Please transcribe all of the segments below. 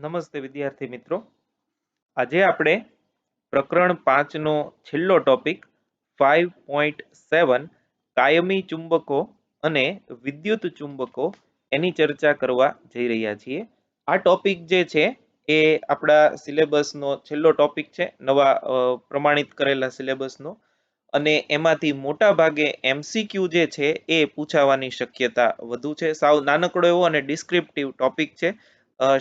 નમસ્તે વિદ્યાર્થી મિત્રો. આજે આપણે પ્રકરણ 5 નો છેલ્લો ટોપિક 5.7 કાયમી ચુંબકો અને વિદ્યુત ચુંબકો એની ચર્ચા કરવા જઈ રહ્યા છીએ. આ ટોપિક જે છે એ આપણા સિલેબસનો છેલ્લો ટોપિક છે, નવા પ્રમાણિત કરેલા સિલેબસનો, અને એમાંથી મોટા ભાગે MCQ જે છે એ પૂછાવાની શક્યતા વધુ છે. સાવ નાનકડો એવો અને ડિસ્ક્રિપ્ટિવ ટોપિક છે.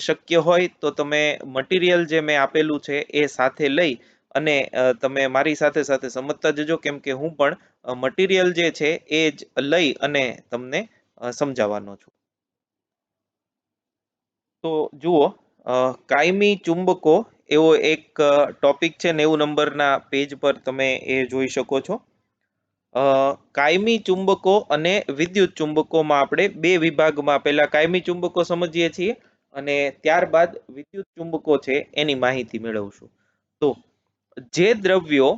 શક્ય હોય તો તમે મટીરિયલ જે મેં આપેલું છે એ સાથે લઈ અને તમે મારી સાથે સાથે સમજતા જજો, કેમ કે હું પણ મટીરિયલ જે છે એ જ લઈ અને તમને સમજાવવાનો છું. તો જુઓ, કાયમી ચુંબકો એવો એક ટોપિક છે, 90 નંબરના પેજ પર તમે એ જોઈ શકો છો. કાયમી ચુંબકો અને વિદ્યુત ચુંબકોમાં આપણે બે વિભાગમાં પહેલા કાયમી ચુંબકો સમજીએ છીએ અને ત્યારબાદ વિદ્યુત ચુંબકો છે એની માહિતી મેળવશું. તો જે દ્રવ્યો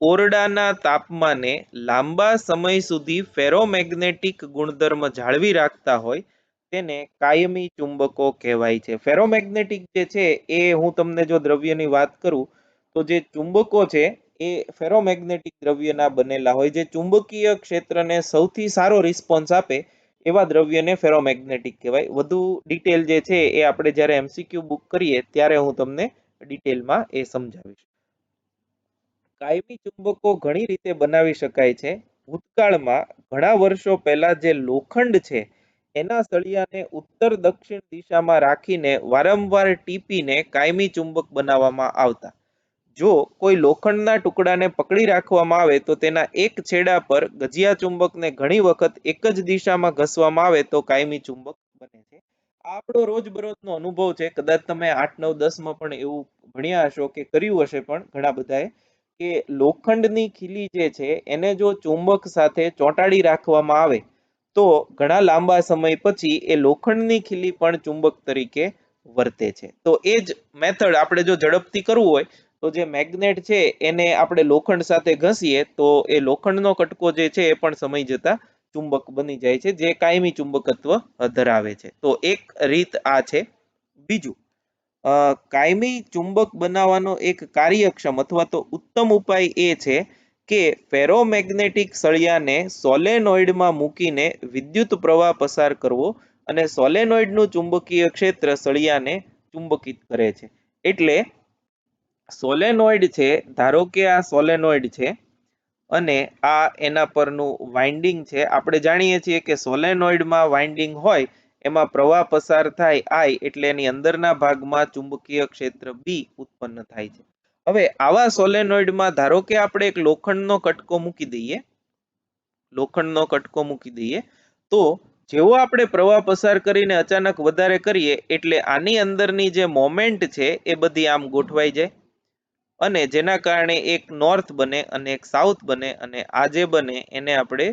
ઓરડાના તાપમાને લાંબા સમય સુધી ફેરોમેગ્નેટિક ગુણધર્મ જાળવી રાખતા હોય તેને કાયમી ચુંબકો કહેવાય છે. ફેરોમેગ્નેટિક જે છે એ હું તમને જો દ્રવ્યની વાત કરું તો જે ચુંબકો છે એ ફેરોમેગ્નેટિક દ્રવ્યના બનેલા હોય. જે ચુંબકીય ક્ષેત્રને સૌથી સારો રિસ્પોન્સ આપે એવા દ્રવ્યને ફેરોમેગ્નેટિક કહેવાય. વધુ ડિટેલ જે છે એ આપણે જ્યારે MCQ બુક કરીએ ત્યારે હું તમને ડિટેલમાં એ સમજાવીશ. કાયમી ચુંબકો ઘણી રીતે બનાવી શકાય છે. ભૂતકાળમાં ઘણા વર્ષો પહેલા જે લોખંડ છે એના સળિયાને ઉત્તર દક્ષિણ દિશામાં રાખીને વારંવાર ટીપીને કાયમી ચુંબક બનાવવામાં આવતા. જો કોઈ લોખંડના ટુકડાને પકડી રાખવામાં આવે તો તેના એક છેડા પર ગજિયા ચુંબકને ઘણી વખત એક જ દિશામાં ઘસવામાં આવે તો કાયમી ચુંબક બને છે. આ આપણો રોજબરોજનો અનુભવ છે. કદાચ તમે 8, 9, 10 માં પણ એવું ભણ્યા હશો કે કર્યું હશે પણ ઘણા બધાએ, કે લોખંડની ખીલી જે છે એને જો ચુંબક સાથે ચોંટાડી રાખવામાં આવે તો ઘણા લાંબા સમય પછી એ લોખંડની ખીલી પણ ચુંબક તરીકે વર્તે છે. તો એ જ મેથડ આપણે જો ઝડપથી કરવું હોય તો જે મેગ્નેટ છે એને આપણે લોખંડ સાથે ઘસીએ તો એ લોખંડનો કટકો જે છે એ પણ સમય જતા ચુંબક બની જાય છે, જે કાયમી ચુંબકત્વ ધરાવે છે. તો એક રીત આ છે. બીજું, કાયમી ચુંબક બનાવવાનો એક કાર્યક્ષમ અથવા તો ઉત્તમ ઉપાય એ છે કે ફેરોમેગ્નેટિક સળિયાને સોલેનોઇડમાં મૂકીને વિદ્યુત પ્રવાહ પસાર કરવો અને સોલેનોઇડનું ચુંબકીય ક્ષેત્ર સળિયાને ચુંબકિત કરે છે. એટલે સોલેનોઇડ છે, ધારો કે આ સોલેનોઇડ છે અને આ એના પરનું વાઇન્ડિંગ છે. આપણે જાણીએ છીએ કે સોલેનોઇડમાં વાઇન્ડિંગ હોય એમાં પ્રવાહ પસાર થાય I, એટલે એની અંદરના ભાગમાં ચુંબકીય ક્ષેત્ર B ઉત્પન્ન થાય છે. હવે આવા સોલેનોઇડમાં ધારો કે આપણે એક લોખંડનો કટકો મૂકી દઈએ તો જેવો આપણે પ્રવાહ પસાર કરીને અચાનક વધારે કરીએ એટલે આની અંદરની જે મોમેન્ટ છે એ બધી આમ ગોઠવાઈ જાય અને જેના કારણે એક નોર્થ બને અને એક સાઉથ બને, અને આ જે બને એને આપણે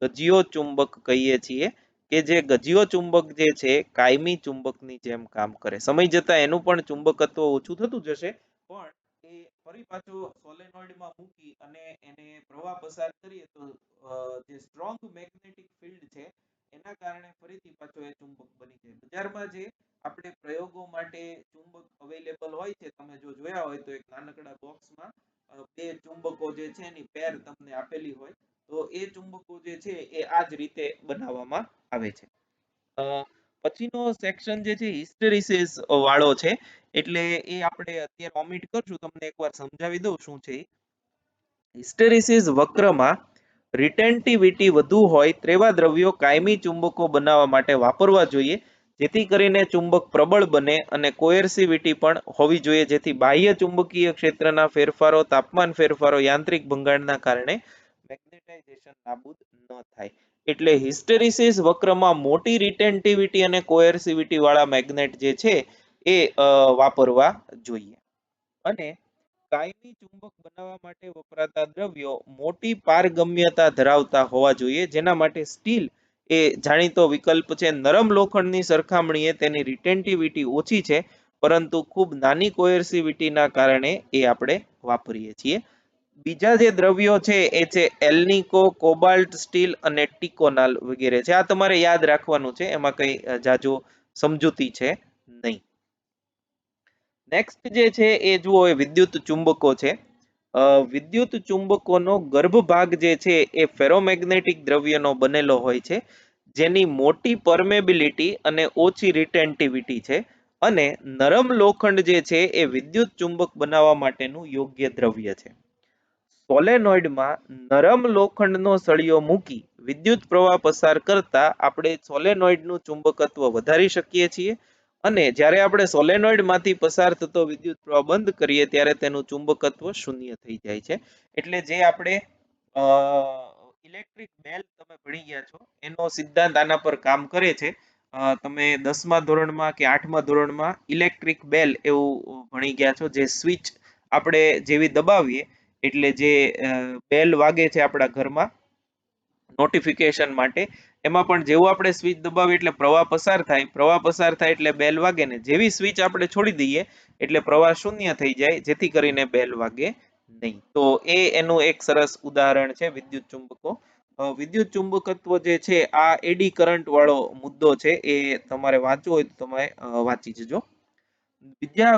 ગજિયો ચુંબક કહીએ છીએ, કે જે ગજિયો ચુંબક જે છે કાયમી ચુંબકની જેમ કામ કરે. સમય જતા એનું પણ ચુંબકત્વ ઓછું થતું જશે, પણ એ ફરી પાછો સોલેનોઇડમાં મૂકી અને એને પ્રવાહ પસાર કરીએ તો જે સ્ટ્રોંગ મેગ્નેટિક ફિલ્ડ છે એના કારણે ફરીથી પાછો એ ચુંબક બની જાય. બજારમાં જે આપણે પ્રયોગો માટે ચુંબક અવેલેબલ હોય છે, તમે જો જોયા હોય તો એક નાનકડા બોક્સમાં બે ચુંબકો જે છે એની પેર તમને આપેલી હોય, તો એ ચુંબકો જે છે એ આ જ રીતે બનાવવામાં આવે છે. પછીનો સેક્શન જે છે હિસ્ટેરિસિસ વાળો છે, એટલે એ આપણે અત્યારે ઓમિટ કરશું, તમને એકવાર સમજાવી દઉં શું છે. હિસ્ટેરિસિસ વક્રમાં રિટેન્ટિવિટી વધુ હોય તેવા દ્રવ્યો કાયમી ચુંબકો બનાવવા માટે વાપરવા જોઈએ, જેથી કરીને ચુંબક પ્રબળ બને, અને કોએર્સિવિટી પણ હોવી જોઈએ, જેથી બાહ્ય ચુંબકીય ક્ષેત્રના ફેરફારો, તાપમાન ફેરફારો, યાંત્રિક ભંગાણના કારણે મેગ્નેટાઇઝેશન નાબૂદ ન થાય. એટલે હિસ્ટેરિસિસ વક્રમાં મોટી રિટેન્ટિવિટી અને કોએર્સિવિટી વાળા મેગ્નેટ જે છે એ વાપરવા જોઈએ. અને કાયમી ચુંબક બનાવવા માટે વપરાતા દ્રવ્યો મોટી પારગમ્યતા ધરાવતા હોવા જોઈએ, જેના માટે સ્ટીલ એ જાણીતો વિકલ્પ છે. નરમ લોખંડની સરખામણીએ તેની રિટેન્ટિવિટી ઓછી છે, પરંતુ ખૂબ નાની કોએર્સિવિટીના કારણે એ આપણે વાપરીએ છીએ. બીજા જે દ્રવ્યો છે એ છે એલ્નિકો, કોબાલ્ટ સ્ટીલ અને ટિકોનાલ વગેરે છે. આ તમારે યાદ રાખવાનું છે, એમાં કઈ જાજો સમજૂતી છે નહીં. નેક્સ્ટ જે છે એ જુઓ એ વિદ્યુત ચુંબકો છે. વિદ્યુત ચુંબકોનો ગર્ભભાગ જે છે એ ફેરોમેગ્નેટિક દ્રવ્યનો બનેલો હોય છે, જેની મોટી પરમેબિલિટી અને ઓછી રિટેન્ટિવિટી છે, અને નરમ લોખંડ જે છે એ વિદ્યુત ચુંબક બનાવવા માટેનું યોગ્ય દ્રવ્ય છે. સોલેનોઇડમાં નરમ લોખંડનો સળિયો મૂકી વિદ્યુત પ્રવાહ પસાર કરતા આપણે સોલેનોઇડનું ચુંબકત્વ વધારી શકીએ છીએ, અને જ્યારે આપણે સોલેનોઇડમાંથી પસાર થતો વિદ્યુત પ્રવાહ બંધ કરીએ ત્યારે તેનું ચુંબકત્વ શૂન્ય થઈ જાય છે. એટલે જે આપણે ઇલેક્ટ્રિક બેલ તમે ભણી ગયા છો એનો સિદ્ધાંત આના પર કામ કરે છે. તમે 10મા ધોરણમાં કે 8મા ધોરણમાં ઇલેક્ટ્રિક બેલ એવું ભણી ગયા છો, જે સ્વિચ આપણે જેવી દબાવીએ એટલે જે બેલ વાગે છે આપણા ઘરમાં નોટિફિકેશન માટે, એમાં પણ જેવું આપણે સ્વિચ દબાવીએ એટલે પ્રવાહ પસાર થાય એટલે બેલ વાગે, ને જેવી સ્વિચ આપણે છોડી દઈએ એટલે પ્રવાહ શૂન્ય થઈ જાય, જેથી કરીને બેલ વાગે નહીં. તો એ એનું એક સરસ ઉદાહરણ છે વિદ્યુત ચુંબકો. વિદ્યુત ચુંબકત્વ જે છે આ એડી કરંટ વાળો મુદ્દો છે, એ તમારે વાંચવો હોય તો તમે વાંચી જજો.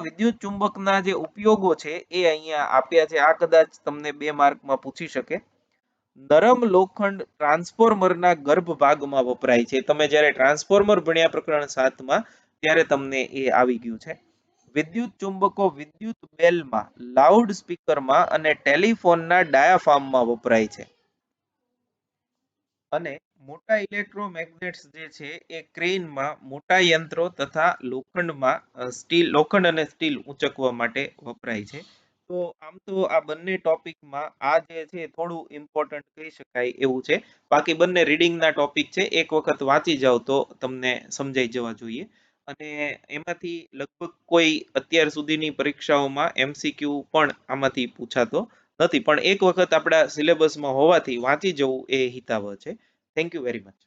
વિદ્યુત ચુંબકના જે ઉપયોગો છે એ અહીંયા આપ્યા છે. આ કદાચ તમને 2 માર્કમાં પૂછી શકે. નરમ લોખંડ ટ્રાન્સફોર્મરના ગર્ભ ભાગમાં વપરાય છે. તમે જ્યારે ટ્રાન્સફોર્મર ભણ્યા પ્રકરણ 7માં ત્યારે તમને એ આવી ગયું છે. વિદ્યુત ચુંબકો વિદ્યુત બેલમાં, લાઉડ સ્પીકરમાં અને ટેલિફોનના ડાયાફાર્મમાં વપરાય છે. અને મોટા ઇલેક્ટ્રોમેગ્નેટ્સ જે છે એ ક્રેનમાં, મોટા યંત્રો તથા લોખંડ અને સ્ટીલ ઊંચકવા માટે વપરાય છે. તો આમ તો આ બંને ટોપિકમાં આ જે છે થોડું ઇમ્પોર્ટન્ટ કહી શકાય એવું છે. બાકી બંને રીડિંગના ટોપિક છે, એક વખત વાંચી જાવ તો તમને સમજાઈ જવા જોઈએ. અને એમાંથી લગભગ કોઈ અત્યાર સુધીની પરીક્ષાઓમાં MCQ પણ આમાંથી પૂછાતો નથી, પણ એક વખત આપણા સિલેબસમાં હોવાથી વાંચી જવું એ હિતાવહ છે. Thank you very much.